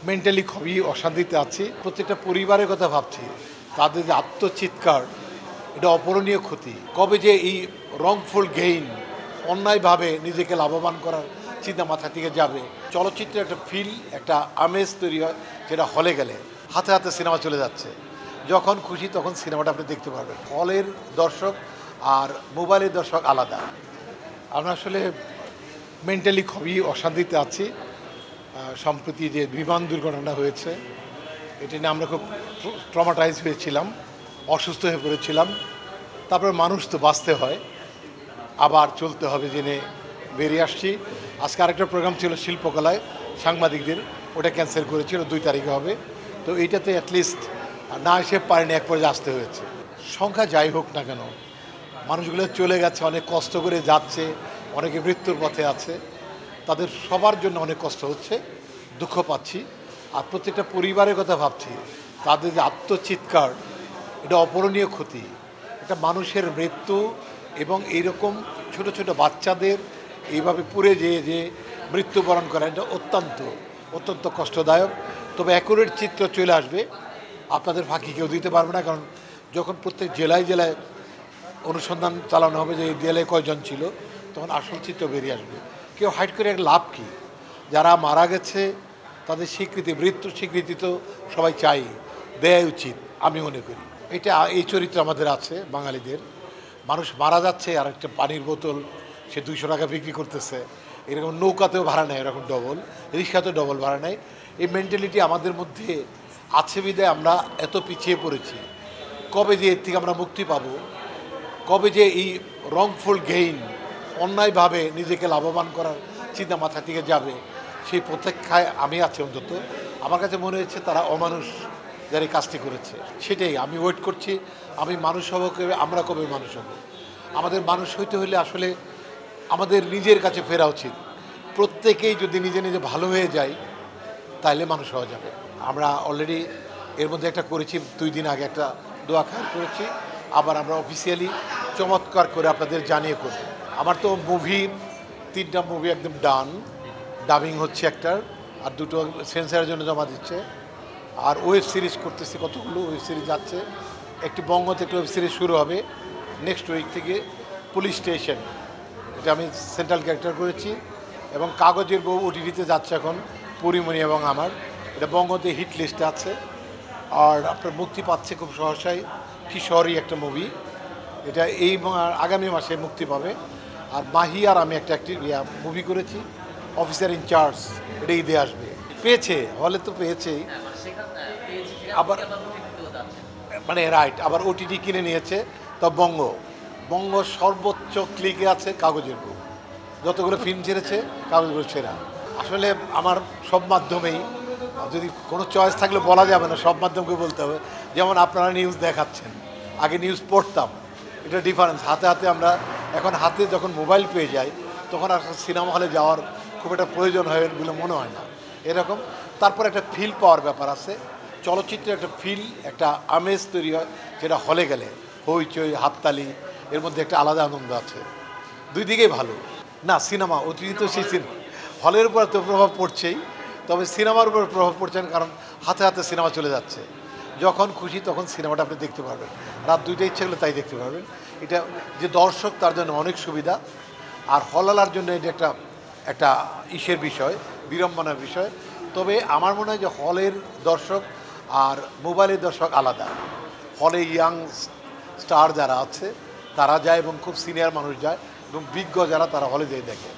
Mentally খুবই অশান্তিতে আছি। প্রত্যেকটা পরিবারের কথা ভাবছি। তাদের যে আত্মচিৎকার, এটা অপূরণীয় ক্ষতি। কবে যে এই রংফুল গেইন, অন্যায়ভাবে নিজেকে লাভবান করার চিন্তা মাথা থেকে যাবে। চলচ্চিত্রে একটা ফিল, একটা আমেজ তৈরি হয়, যেটা হলে গেলে হাতে হাতে সিনেমা চলে যাচ্ছে। যখন খুশি তখন সিনেমাটা আপনি দেখতে পারবেন। হলের দর্শক আর মোবাইলের দর্শক আলাদা। আমরা আসলে মেন্টালি খুবই অশান্তিতে আছি। সম্প্রতি যে বিমান দুর্ঘটনা হয়েছে, এটা নিয়ে আমরা খুব ট্রমাটাইজ হয়েছিলাম, অসুস্থ হয়ে পড়েছিলাম। তারপরে মানুষ তো বাঁচতে হয়, আবার চলতে হবে জেনে বেরিয়ে আসছি। আজকে আরেকটা প্রোগ্রাম ছিল শিল্পকলায় সাংবাদিকদের, ওটা ক্যান্সেল করেছিল, 2 তারিখে হবে। তো এইটাতে অ্যাটলিস্ট না এসে পারেনি, এক পর্যায়ে আসতে হয়েছে। সংখ্যা যাই হোক না কেন, মানুষগুলো চলে গেছে, অনেক কষ্ট করে যাচ্ছে, অনেকে মৃত্যুর পথে আছে। তাদের সবার জন্য অনেক কষ্ট হচ্ছে, দুঃখ পাচ্ছি। আর প্রত্যেকটা পরিবারের কথা ভাবছি। তাদের যে আত্মচিৎকার, এটা অপূরণীয় ক্ষতি। একটা মানুষের মৃত্যু এবং এইরকম ছোট ছোট বাচ্চাদের এইভাবে পুড়ে যে মৃত্যুবরণ করা, এটা অত্যন্ত অত্যন্ত কষ্টদায়ক। তবে অ্যাকুরেট চিত্র চলে আসবে, আপনাদের ফাঁকি কেউ দিতে পারবে না। কারণ যখন প্রত্যেক জেলায় জেলায় অনুসন্ধান চালানো হবে যে এই জেলায় কয়জন ছিল, তখন আসল চিত্র বেরিয়ে আসবে। কেউ হাইড করে একটা লাভ কী? যারা মারা গেছে তাদের স্বীকৃতি, মৃত্যুর স্বীকৃতি তো সবাই চাই, দেয়া উচিত আমি মনে করি। এটা এই চরিত্র আমাদের আছে বাঙালিদের। মানুষ মারা যাচ্ছে আর একটা পানির বোতল সে 200 টাকা বিক্রি করতেছে, এরকম নৌকাতেও ভাড়া নেয়, এরকম ডবল, রিক্সাতেও ডবল ভাড়া নেয়। এই মেন্টালিটি আমাদের মধ্যে আছে বিধায় আমরা এত পিছিয়ে পড়েছি। কবে যে এর থেকে আমরা মুক্তি পাবো, কবে যে এই রংফুল গেইন, অন্যায়ভাবে নিজেকে লাভবান করার চিন্তা মাথা থেকে যাবে, সেই প্রতীক্ষায় আমি আছি। অন্তত আমার কাছে মনে হচ্ছে তারা অমানুষ যারা এই কাজটি করেছে। সেটাই আমি ওয়েট করছি। আমি মানুষ হব কবে, আমরা কবে মানুষ হব? আমাদের মানুষ হইতে হলে আসলে আমাদের নিজের কাছে ফেরা উচিত। প্রত্যেকেই যদি নিজে নিজে ভালো হয়ে যায়, তাইলে মানুষ হওয়া যাবে। আমরা অলরেডি এর মধ্যে একটা করেছি, 2 দিন আগে একটা দোয়া খায়ের করেছি। আবার আমরা অফিসিয়ালি চমৎকার করে আপনাদের জানিয়ে করব। আমার তো মুভি 3টা মুভি একদম ডান, ডাবিং হচ্ছে একটার, আর 2টো সেন্সারের জন্য জমা দিচ্ছে। আর ওয়েব সিরিজ করতেছি, কতগুলো ওয়েব সিরিজ যাচ্ছে। একটি বঙ্গতে একটা ওয়েব সিরিজ শুরু হবে নেক্সট উইক থেকে, পুলিশ স্টেশন, এটা আমি সেন্ট্রাল ক্যারেক্টার করেছি। এবং কাগজের বউ ওটিটিতে যাচ্ছে এখন, পরিমণি এবং আমার, এটা বঙ্গতে হিট লিস্টে আছে। আর আপনার মুক্তি পাচ্ছে খুব সহসাই কিশোরী একটা মুভি, এটা এই আগামী মাসে মুক্তি পাবে। আর মাহি আর আমি একটা মুভি করেছি, অফিসার ইনচার্জ, এটা ঈদে আসবে। পেয়েছে, হলে তো পেয়েছেই, আবার মানে রাইট, আবার ওটিটি কিনে নিয়েছে। তো বঙ্গ সর্বোচ্চ ক্লিকে আছে কাগজের বউ। যতগুলো ফিল্ম ছেড়েছে কাগজগুলো ছেঁড়া। আসলে আমার সব মাধ্যমেই, যদি কোনো চয়েস থাকলে বলা যাবে না, সব মাধ্যমকে বলতে হবে। যেমন আপনারা নিউজ দেখাচ্ছেন, আগে নিউজ পড়তাম, এটা ডিফারেন্স। হাতে হাতে আমরা এখন হাতে যখন মোবাইল পেয়ে যাই, তখন আর সিনেমা হলে যাওয়ার খুব একটা প্রয়োজন হয় বলে মনে হয় না এরকম। তারপর একটা ফিল পাওয়ার ব্যাপার আছে। চলচ্চিত্রে একটা ফিল, একটা আমেজ তৈরি হয়, যেটা হলে গেলে হইচই, হাততালি, এর মধ্যে একটা আলাদা আনন্দ আছে। 2 দিকেই ভালো। না, সিনেমা অতিরিক্ত সেই হলের উপর তো প্রভাব পড়ছেই, তবে সিনেমার উপর প্রভাব পড়ছে না, কারণ হাতে হাতে সিনেমা চলে যাচ্ছে। যখন খুশি তখন সিনেমাটা আপনি দেখতে পারবেন, রাত 2টায় ইচ্ছে হলে তাই দেখতে পারবেন। এটা যে দর্শক তার জন্য অনেক সুবিধা, আর হলালার জন্য এটা একটা একটা ইসের বিষয়, বিড়ম্বনার বিষয়। তবে আমার মনে হয় যে হলের দর্শক আর মোবাইলের দর্শক আলাদা। হলে ইয়াং স্টার যারা আছে তারা যায়, এবং খুব সিনিয়র মানুষ যায়, এবং বিজ্ঞ যারা, তারা হলে যেয়ে দেখে।